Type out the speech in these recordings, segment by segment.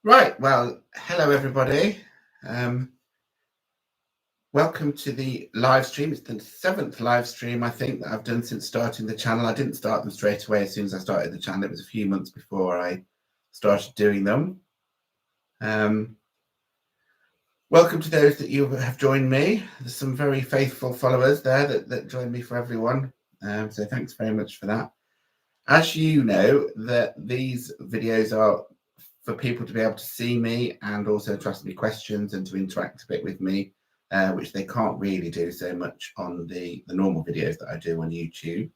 Right, well, hello everybody. Um, Welcome to the live stream. It's the seventh live stream I think that I've done since starting the channel. I didn't start them straight away as soon as I started the channel. It was a few months before I started doing them. Welcome to those that you have joined me. There's some very faithful followers there that join me for everyone. So thanks very much for that. As you know, that these videos are for people to be able to see me and also to ask me questions and to interact a bit with me, which they can't really do so much on the normal videos that I do on YouTube.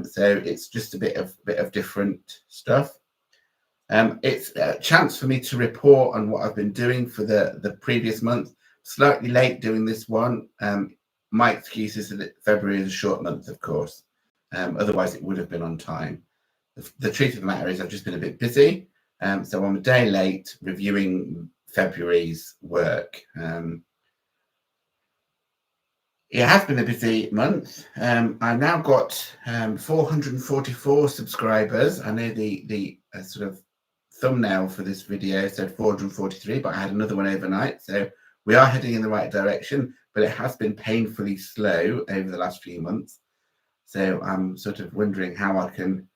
So it's just a bit of different stuff. It's a chance for me to report on what I've been doing for the previous month. Slightly late doing this one. My excuse is that February is a short month, of course. Otherwise, it would have been on time. The truth of the matter is I've just been a bit busy. So I'm a day late reviewing February's work. It has been a busy month. I've now got 444 subscribers. I know the sort of thumbnail for this video said 443, but I had another one overnight. So we are heading in the right direction, but it has been painfully slow over the last few months. So I'm sort of wondering how I can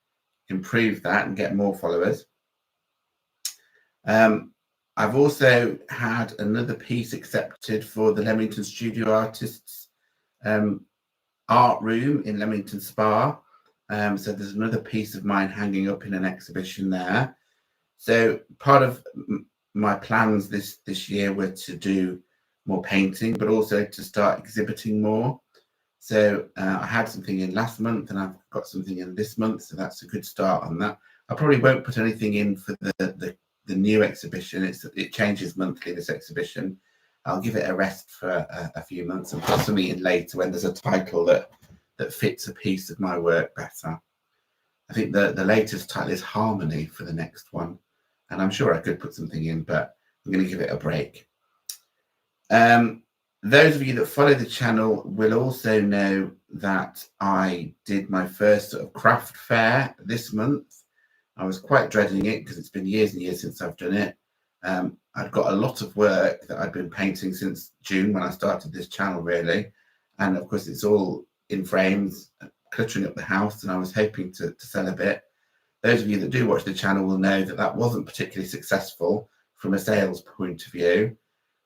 improve that and get more followers. I've also had another piece accepted for the Leamington Studio Artists art room in Leamington Spa. So there's another piece of mine hanging up in an exhibition there. So part of my plans this year were to do more painting, but also to start exhibiting more. So I had something in last month and I've got something in this month. So that's a good start on that. I probably won't put anything in for the new exhibition. It changes monthly, this exhibition. I'll give it a rest for a few months and put something in later when there's a title that fits a piece of my work better. I think the latest title is Harmony for the next one. And I'm sure I could put something in, but I'm going to give it a break. Those of you that follow the channel will also know that I did my first sort of craft fair this month. I was quite dreading it because it's been years and years since I've done it. I'd got a lot of work that I'd been painting since June when I started this channel, really. And of course, it's all in frames, cluttering up the house, and I was hoping to sell a bit. Those of you that do watch the channel will know that that wasn't particularly successful from a sales point of view,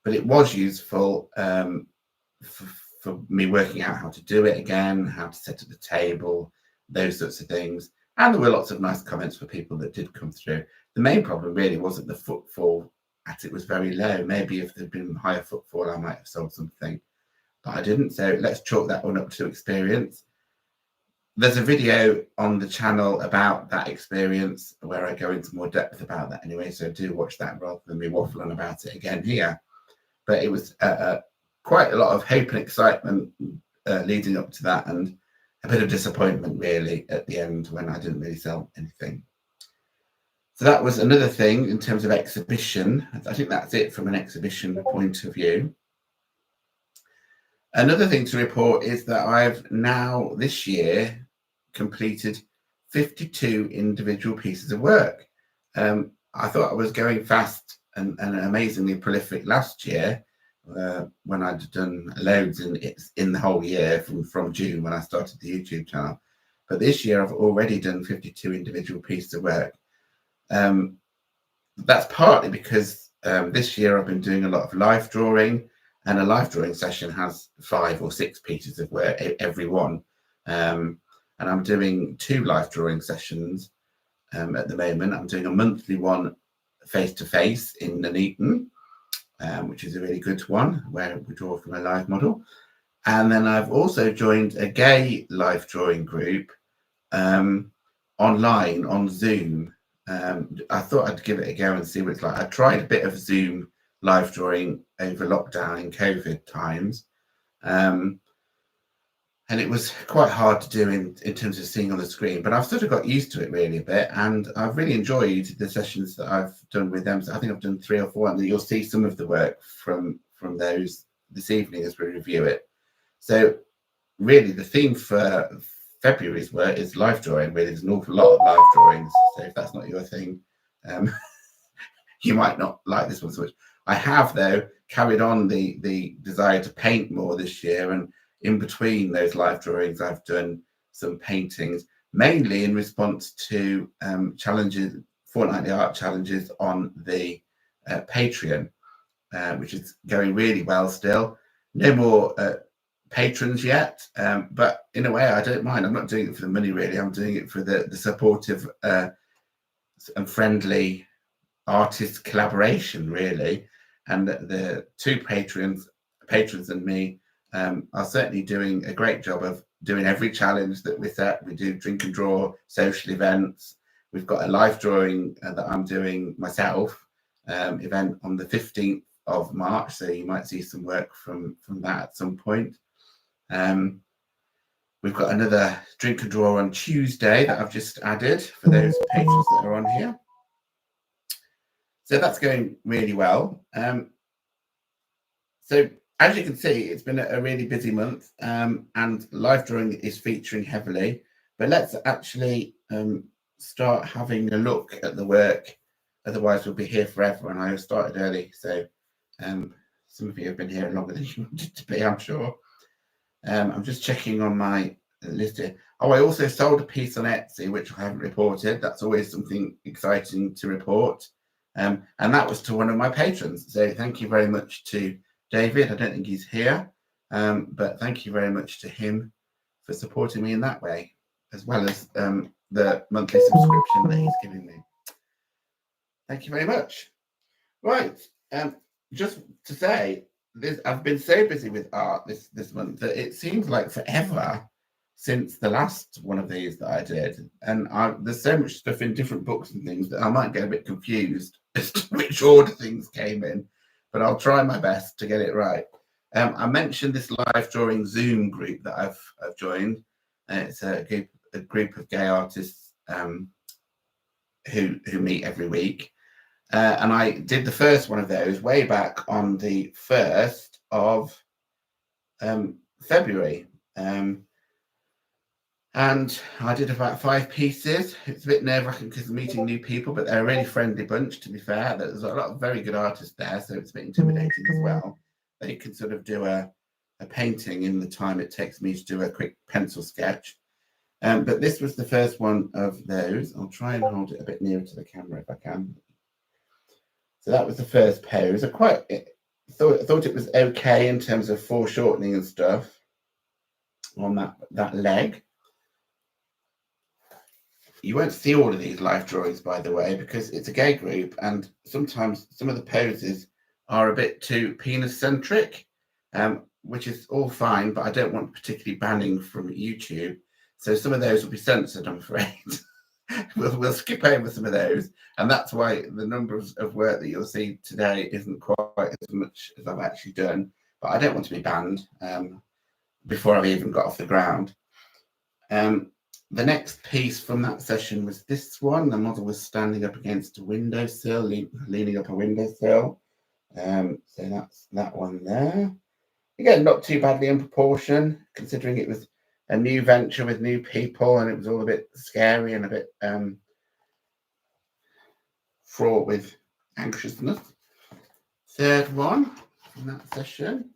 but it was useful for me working out how to do it again, how to set up the table, those sorts of things. And there were lots of nice comments for people that did come through. The main problem really wasn't the footfall, as it was very low. Maybe if there'd been higher footfall, I might have sold something, but I didn't. So let's chalk that one up to experience. There's a video on the channel about that experience where I go into more depth about that anyway. So do watch that rather than me waffling about it again here. But it was quite a lot of hope and excitement leading up to that, and a bit of disappointment really at the end when I didn't really sell anything. So that was another thing in terms of exhibition. I think that's it from an exhibition point of view. Another thing to report is that I've now this year completed 52 individual pieces of work. I thought I was going fast and amazingly prolific last year when I'd done loads in the whole year from June when I started the YouTube channel. But this year I've already done 52 individual pieces of work. That's partly because this year I've been doing a lot of life drawing, and a life drawing session has 5 or 6 pieces of work every one. And I'm doing 2 life drawing sessions at the moment. I'm doing a monthly one face-to-face in Nuneaton, which is a really good one where we draw from a live model. And then I've also joined a gay life drawing group online on Zoom. I thought I'd give it a go and see what it's like. I tried a bit of Zoom live drawing over lockdown in COVID times. And it was quite hard to do in terms of seeing on the screen, but I've sort of got used to it really a bit, and I've really enjoyed the sessions that I've done with them. So I think I've done 3 or 4, and you'll see some of the work from those this evening as we review it. So really the theme for February's work is life drawing. Really, there's an awful lot of life drawings. So if that's not your thing, you might not like this one so much. I have, though, carried on the desire to paint more this year, and in between those live drawings, I've done some paintings, mainly in response to challenges, fortnightly art challenges on the Patreon, which is going really well still. No more patrons yet, but in a way I don't mind. I'm not doing it for the money, really. I'm doing it for the supportive and friendly artist collaboration, really. And the two patrons and me are certainly doing a great job of doing every challenge that we set. We do drink and draw, social events. We've got a live drawing that I'm doing myself, event on the 15th of March, so you might see some work from that at some point. We've got another drink and draw on Tuesday that I've just added for those patrons that are on here. So that's going really well. So as you can see, it's been a really busy month, and live drawing is featuring heavily. But let's actually start having a look at the work. Otherwise, we'll be here forever. And I started early, so some of you have been here longer than you wanted to be, I'm sure. I'm just checking on my list here. Oh, I also sold a piece on Etsy, which I haven't reported. That's always something exciting to report. And that was to one of my patrons. So thank you very much to David. I don't think he's here, but thank you very much to him for supporting me in that way, as well as the monthly subscription that he's giving me. Thank you very much. Right. Just to say, I've been so busy with art this month that it seems like forever since the last one of these that I did. And there's so much stuff in different books and things that I might get a bit confused as to which order things came in, but I'll try my best to get it right. I mentioned this live drawing Zoom group that I've joined. It's a group of gay artists who meet every week. And I did the first one of those way back on the 1st of February. And I did about 5 pieces. It's a bit nerve-wracking because I'm meeting new people, but they're a really friendly bunch, to be fair. There's a lot of very good artists there, so it's a bit intimidating as well. They can sort of do a painting in the time it takes me to do a quick pencil sketch. But this was the first one of those. I'll try and hold it a bit nearer to the camera if I can. So that was the first pose. I thought it was okay in terms of foreshortening and stuff on that leg. You won't see all of these live drawings, by the way, because it's a gay group, and sometimes some of the poses are a bit too penis-centric, which is all fine, but I don't want particularly banning from YouTube. So some of those will be censored, I'm afraid. We'll skip over some of those, and that's why the number of work that you'll see today isn't quite as much as I've actually done. But I don't want to be banned before I've even got off the ground. The next piece from that session was this one. The model was standing up against a windowsill, leaning up a windowsill. So that's that one there. Again, not too badly in proportion, considering it was a new venture with new people, and it was all a bit scary and a bit fraught with anxiousness. Third one in that session.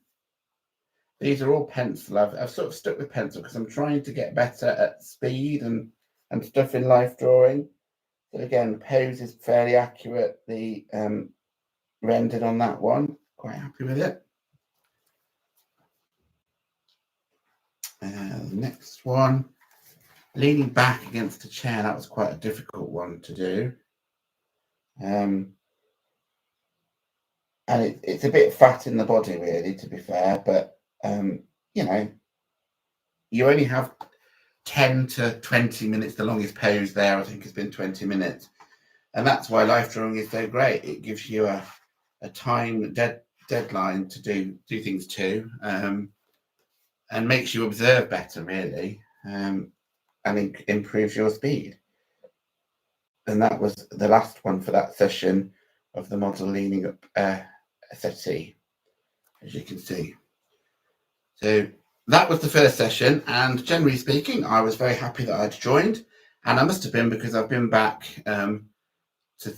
These are all pencil. I've sort of stuck with pencil because I'm trying to get better at speed and stuff in life drawing. So again, the pose is fairly accurate. The rendered on that one, quite happy with it. The next one, leaning back against a chair. That was quite a difficult one to do. And it's a bit fat in the body, really, to be fair, but you know, you only have 10 to 20 minutes. The longest pose there, I think, has been 20 minutes. And that's why life drawing is so great. It gives you a time deadline to do things too, and makes you observe better, really, and improves your speed. And that was the last one for that session of the model leaning up a settee, as you can see. So that was the first session, and generally speaking, I was very happy that I'd joined, and I must have been because I've been back to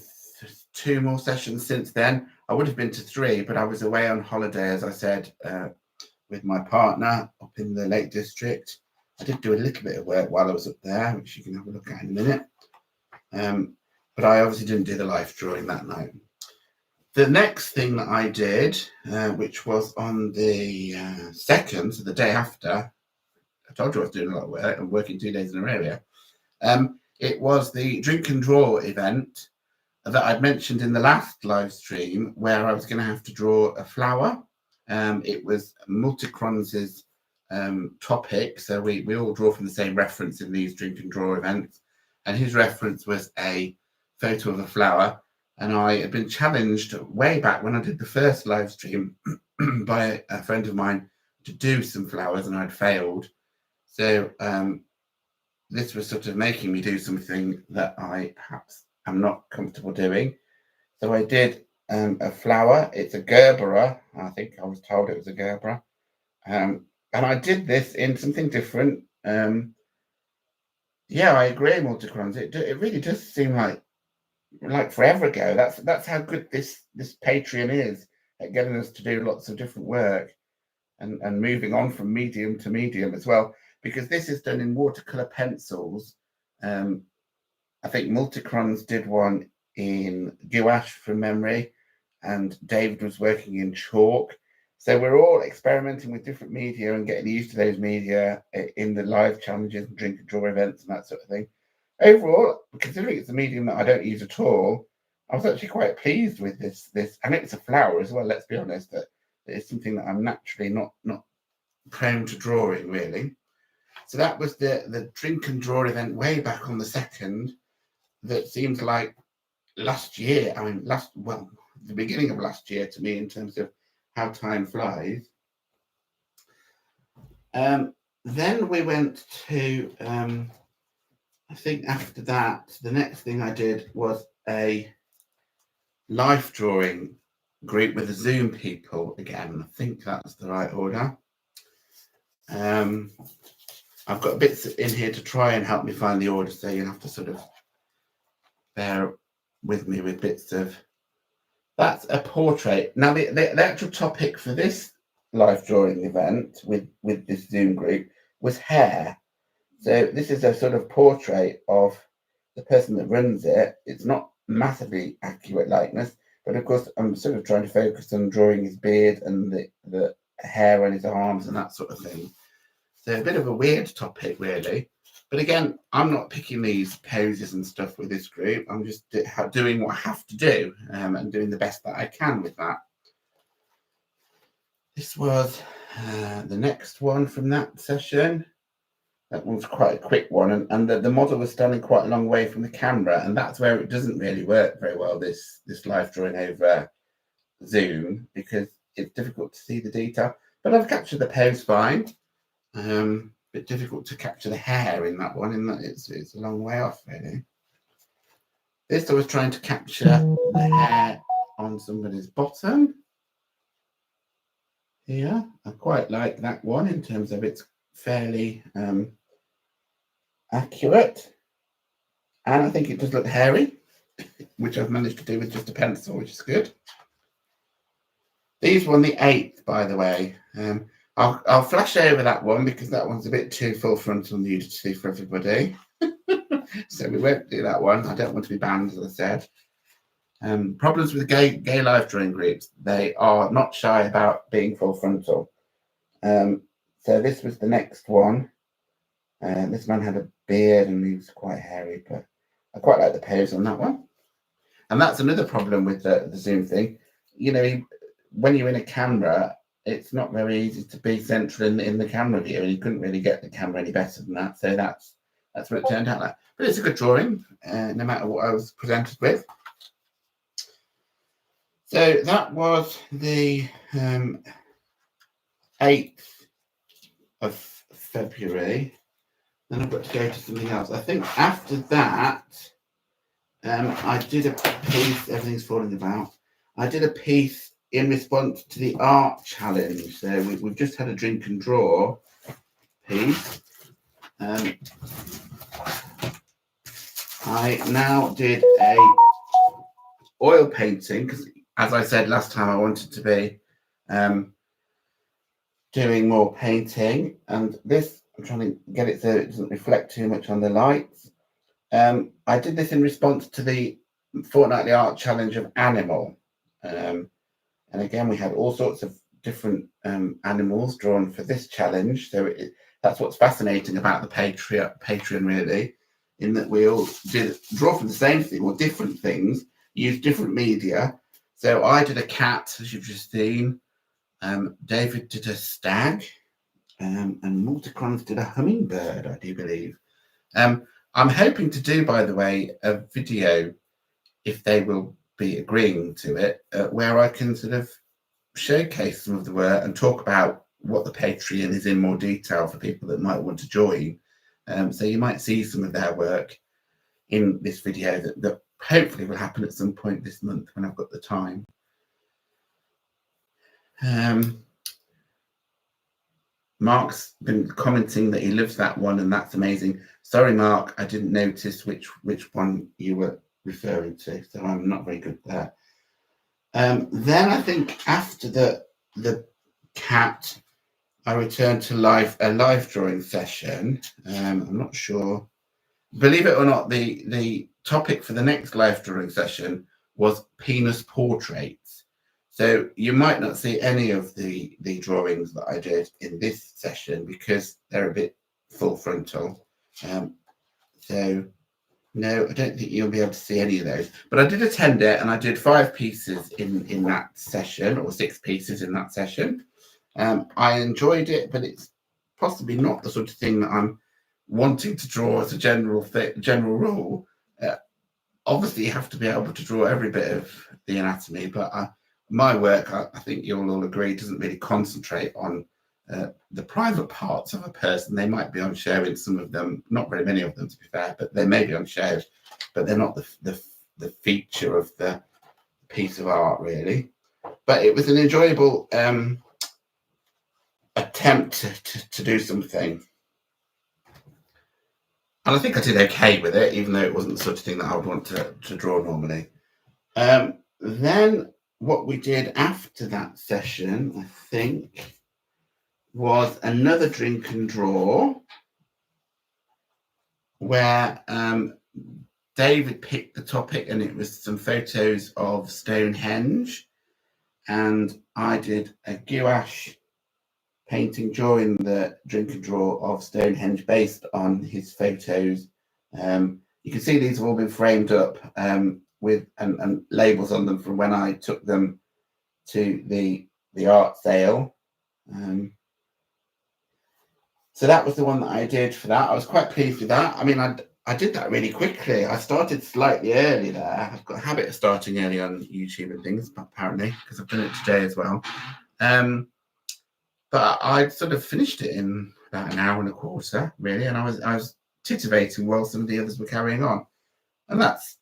2 more sessions since then. I would have been to 3, but I was away on holiday, as I said, with my partner up in the Lake District. I did do a little bit of work while I was up there, which you can have a look at in a minute. But I obviously didn't do the life drawing that night. The next thing that I did, which was on the 2nd, so the day after, I told you I was doing a lot of work and working 2 days in a row here. It was the drink and draw event that I'd mentioned in the last live stream, where I was going to have to draw a flower. It was Multicrons' topic, so we all draw from the same reference in these drink and draw events, and his reference was a photo of a flower. And I had been challenged way back when I did the first live stream by a friend of mine to do some flowers, and I'd failed. So this was sort of making me do something that I perhaps am not comfortable doing. So I did a flower. It's a Gerbera. I think I was told it was a Gerbera. And I did this in something different. Yeah, I agree, Multicrons. It really does seem like forever ago. That's how good this Patreon is at getting us to do lots of different work and moving on from medium to medium as well, because this is done in watercolor pencils. I think Multicrons did one in gouache from memory, and David was working in chalk. So we're all experimenting with different media and getting used to those media in the live challenges and drink and draw events and that sort of thing. Overall, considering it's a medium that I don't use at all, I was actually quite pleased with this. And it's a flower as well, let's be honest, that it's something that I'm naturally not prone to drawing, really. So that was the drink and draw event way back on the 2nd. That seems like last year. I mean, the beginning of last year to me in terms of how time flies. Then we went to, I think after that, the next thing I did was a life drawing group with the Zoom people again. I think that's the right order. I've got bits in here to try and help me find the order, so you'll have to sort of bear with me with bits of. That's a portrait. Now, the actual topic for this life drawing event with this Zoom group was hair. So this is a sort of portrait of the person that runs it. It's not massively accurate likeness, but of course I'm sort of trying to focus on drawing his beard and the hair on his arms and that sort of thing. So a bit of a weird topic, really. But again, I'm not picking these poses and stuff with this group. I'm just doing what I have to do and doing the best that I can with that. This was the next one from that session. That one's quite a quick one. And the model was standing quite a long way from the camera. And that's where it doesn't really work very well, this live drawing over Zoom, because it's difficult to see the detail. But I've captured the pose fine. Bit difficult to capture the hair in that one, in that it's a long way off, really. This I was trying to capture the hair on somebody's bottom. Here, I quite like that one in terms of it's fairly accurate, and I think it does look hairy, which I've managed to do with just a pencil, which is good. These were on the 8th, by the way. I'll flash over that one because that one's a bit too full frontal nudity for everybody. So we won't do that one. I don't want to be banned, as I said. Problems with gay live drawing groups. They are not shy about being full frontal. So this was the next one. This man had a beard and he was quite hairy, but I quite like the pose on that one. And that's another problem with the Zoom thing. You know, when you're in a camera, it's not very easy to be central in the camera view, and you couldn't really get the camera any better than that. So that's what it turned out like. But it's a good drawing, no matter what I was presented with. So that was the 8th of February. Then I've got to go to something else. I think after that, I did a piece. Everything's falling about. I did a piece in response to the art challenge. So we've just had a drink and draw piece. I now did a oil painting, because as I said last time, I wanted to be doing more painting, and this I'm trying to get it so it doesn't reflect too much on the lights. I did this in response to the fortnightly art challenge of animal, and again we had all sorts of different animals drawn for this challenge. So that's what's fascinating about the Patreon, really, in that we all did draw from the same thing or different things, use different media. So I did a cat, as you've just seen. David did a stag, and Multicrons did a hummingbird, I do believe. I'm hoping to do, by the way, a video, if they will be agreeing to it, where I can sort of showcase some of the work and talk about what the Patreon is in more detail for people that might want to join. So you might see some of their work in this video that hopefully will happen at some point this month when I've got the time. Mark's been commenting that he loves that one, and that's amazing. Sorry, Mark, I didn't notice which one you were referring to, so I'm not very good there. Then I think after the cat, I returned to a live drawing session. I'm not sure. Believe it or not, the topic for the next live drawing session was penis portraits. So you might not see any of the drawings that I did in this session because they're a bit full frontal. So no, I don't think you'll be able to see any of those. But I did attend it, and I did 5 pieces in that session, or 6 pieces in that session. I enjoyed it, but it's possibly not the sort of thing that I'm wanting to draw as a general rule. Obviously, you have to be able to draw every bit of the anatomy, but my work, I think you'll all agree, doesn't really concentrate on the private parts of a person. They might be on show in some of them, not very many of them to be fair, but they may be on show, but they're not the feature of the piece of art, really. But it was an enjoyable attempt to do something. And I think I did okay with it, even though it wasn't the sort of thing that I would want to draw normally. Then what we did after that session, I think, was another drink and draw where David picked the topic, and it was some photos of Stonehenge, and I did a gouache painting during the drink and draw of Stonehenge based on his photos. You can see these have all been framed up with and labels on them from when I took them to the art sale. So that was the one that I did for that. I was quite pleased with that. I mean, I did that really quickly. I started slightly early there. I've got a habit of starting early on YouTube and things, apparently, because I've done it today as well. But I sort of finished it in about an hour and a quarter, really, and I was titivating while some of the others were carrying on. And that's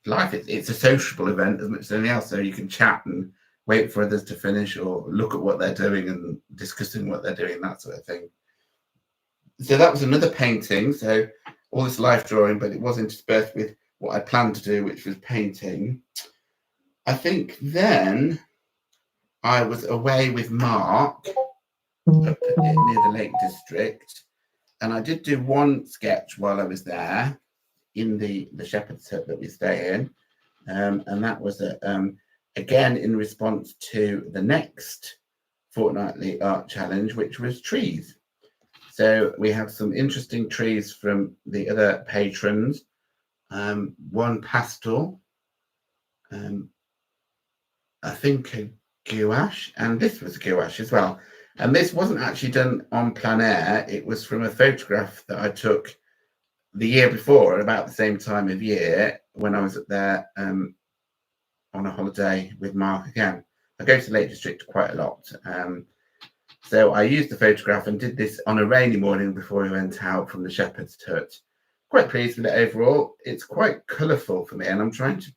life. It's a sociable event as much as anything else, so you can chat and wait for others to finish or look at what they're doing and discussing what they're doing, that sort of thing. So that was another painting. So all this life drawing, but it was interspersed with what I planned to do, which was painting. I think then I was away with Mark up near the Lake District, and I did do one sketch while I was there in the shepherd's hut that we stay in, and that was again in response to the next fortnightly art challenge, which was trees. So we have some interesting trees from the other patrons. One pastel, I think a gouache, and this was a gouache as well. And this wasn't actually done on plein air. It was from a photograph that I took the year before, at about the same time of year, when I was up there on a holiday with Mark again. I go to Lake District quite a lot. So I used the photograph and did this on a rainy morning before we went out from the shepherd's hut. Quite pleased with it overall. It's quite colourful for me, and I'm trying to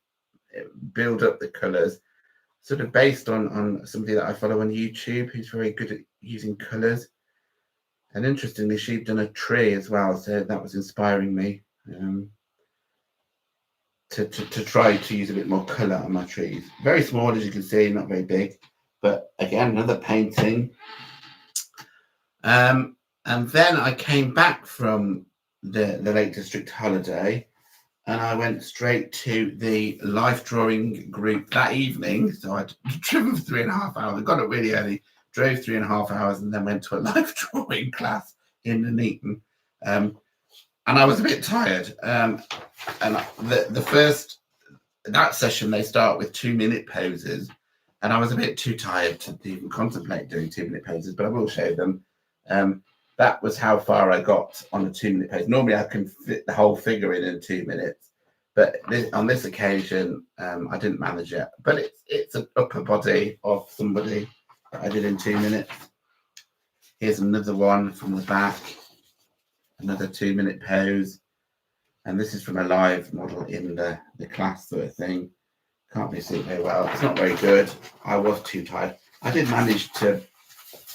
build up the colours, sort of based on somebody that I follow on YouTube who's very good at using colours. And interestingly, she'd done a tree as well, so that was inspiring me. to try to use a bit more colour on my trees. Very small, as you can see, not very big. But again, another painting. And then I came back from the Lake District holiday, and I went straight to the life drawing group that evening. So I'd driven for 3.5 hours. I got up really early, drove 3.5 hours, and then went to a life drawing class in Nuneaton. And I was a bit tired. And the first, that session, they start with 2-minute poses. And I was a bit too tired to even contemplate doing 2-minute poses, but I will show them. That was how far I got on a 2-minute pose. Normally I can fit the whole figure in 2 minutes, but on this occasion I didn't manage it. But it's an upper body of somebody that I did in 2 minutes. Here's another one from the back, another 2-minute pose, and this is from a live model in the class sort of thing. Can't really see it very well. It's not very good. I was too tired. I did manage to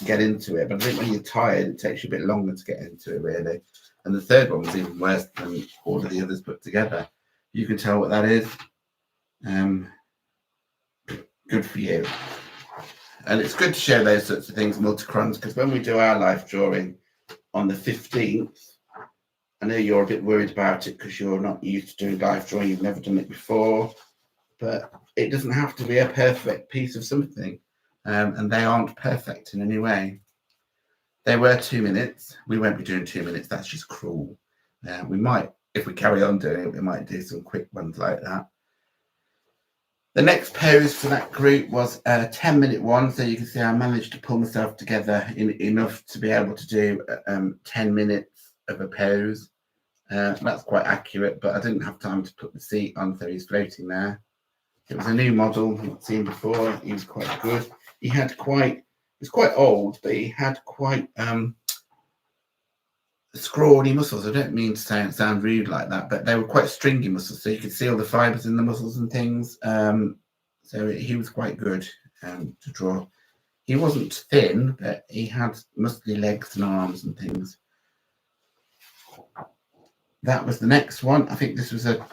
get into it, but I think when you're tired, it takes you a bit longer to get into it, really. And the third one was even worse than all of the others put together. You can tell what that is. Good for you. And it's good to share those sorts of things, multicrons, because when we do our life drawing on the 15th, I know you're a bit worried about it because you're not used to doing life drawing. You've never done it before, but it doesn't have to be a perfect piece of something. And they aren't perfect in any way. They were 2 minutes. We won't be doing 2 minutes. That's just cruel. We might, if we carry on doing it, we might do some quick ones like that. The next pose for that group was a 10-minute one. So you can see I managed to pull myself together enough to be able to do 10 minutes of a pose. That's quite accurate, but I didn't have time to put the seat on, so he's floating there. It was a new model, not seen before. He was quite good. He was quite old, but he had quite scrawny muscles. I don't mean to sound rude like that, but they were quite stringy muscles, so you could see all the fibres in the muscles and things. So he was quite good to draw. He wasn't thin, but he had muscly legs and arms and things. That was the next one. I think this was a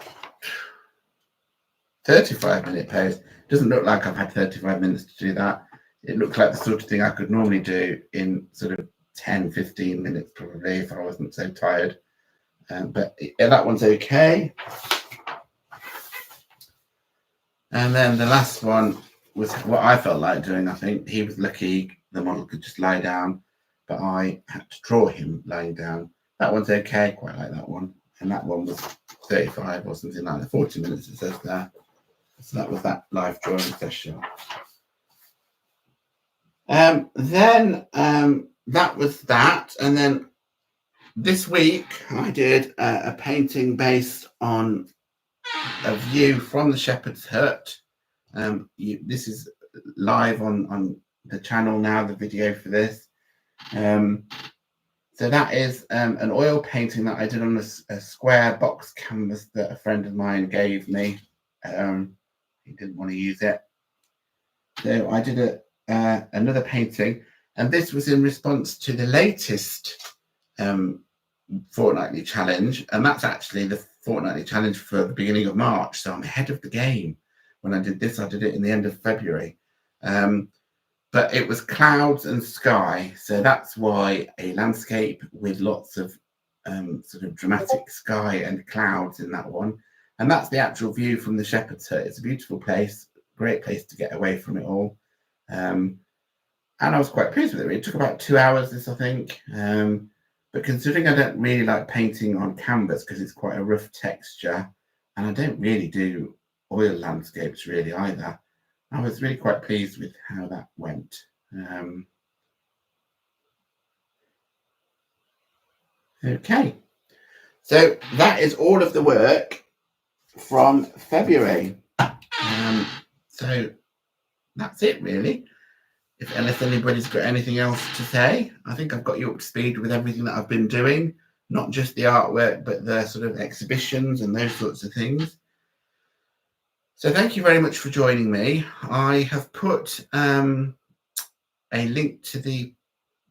35-minute pose. Doesn't look like I've had 35 minutes to do that. It looks like the sort of thing I could normally do in sort of 10-15 minutes probably if I wasn't so tired. But that one's okay. And then the last one was what I felt like doing. I think he was lucky the model could just lie down, but I had to draw him lying down. That one's okay, quite like that one. And that one was 35 or something like that, 40 minutes it says there. So that was that live drawing session. Then that was that. And then this week I did a painting based on a view from the shepherd's hut. This is live on the channel now, the video for this. So that is an oil painting that I did on a square box canvas that a friend of mine gave me. He didn't want to use it. So I did another painting, and this was in response to the latest fortnightly challenge, and that's actually the fortnightly challenge for the beginning of March. So I'm ahead of the game. When I did this, I did it in the end of February. But it was clouds and sky, so that's why a landscape with lots of sort of dramatic sky and clouds in that one. And that's the actual view from the shepherd's hut. It's a beautiful place, great place to get away from it all. And I was quite pleased with it. It took about 2 hours, this I think. But considering I don't really like painting on canvas because it's quite a rough texture, and I don't really do oil landscapes really either, I was really quite pleased with how that went. Okay, so that is all of the work from February. So that's it really. Unless anybody's got anything else to say, I think I've got you up to speed with everything that I've been doing, not just the artwork, but the sort of exhibitions and those sorts of things. So thank you very much for joining me. I have put a link to the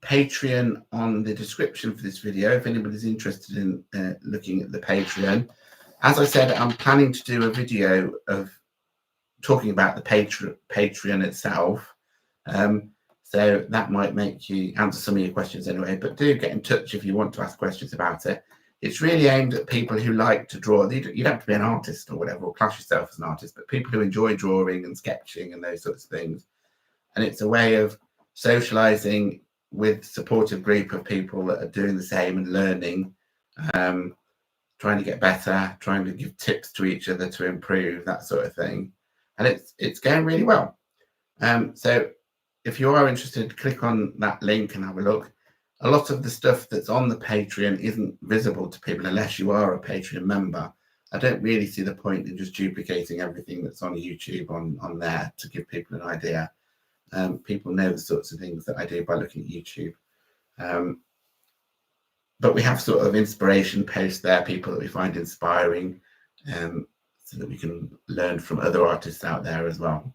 Patreon on the description for this video if anybody's interested in looking at the Patreon. As I said, I'm planning to do a video of talking about the Patreon itself. So that might make you answer some of your questions anyway, but do get in touch if you want to ask questions about it. It's really aimed at people who like to draw. You don't have to be an artist or whatever, or class yourself as an artist, but people who enjoy drawing and sketching and those sorts of things. And it's a way of socializing with a supportive group of people that are doing the same and learning, trying to get better, trying to give tips to each other to improve, that sort of thing. And it's going really well. So if you are interested, click on that link and have a look. A lot of the stuff that's on the Patreon isn't visible to people unless you are a Patreon member. I don't really see the point in just duplicating everything that's on YouTube on there to give people an idea. People know the sorts of things that I do by looking at YouTube. But we have sort of inspiration posts there, people that we find inspiring, so that we can learn from other artists out there as well.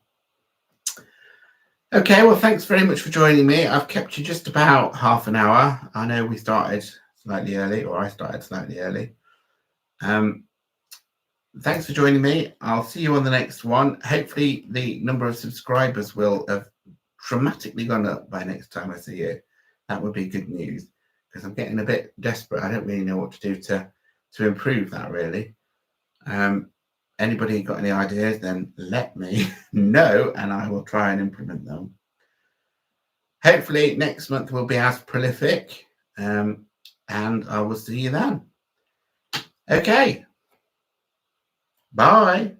Okay, well, thanks very much for joining me. I've kept you just about half an hour. I know we started slightly early, or I started slightly early. Thanks for joining me. I'll see you on the next one. Hopefully the number of subscribers will have dramatically gone up by next time I see you. That would be good news, because I'm getting a bit desperate. I don't really know what to do to improve that, really. Anybody got any ideas, then let me know and I will try and implement them. Hopefully next month will be as prolific, and I will see you then. Okay, bye.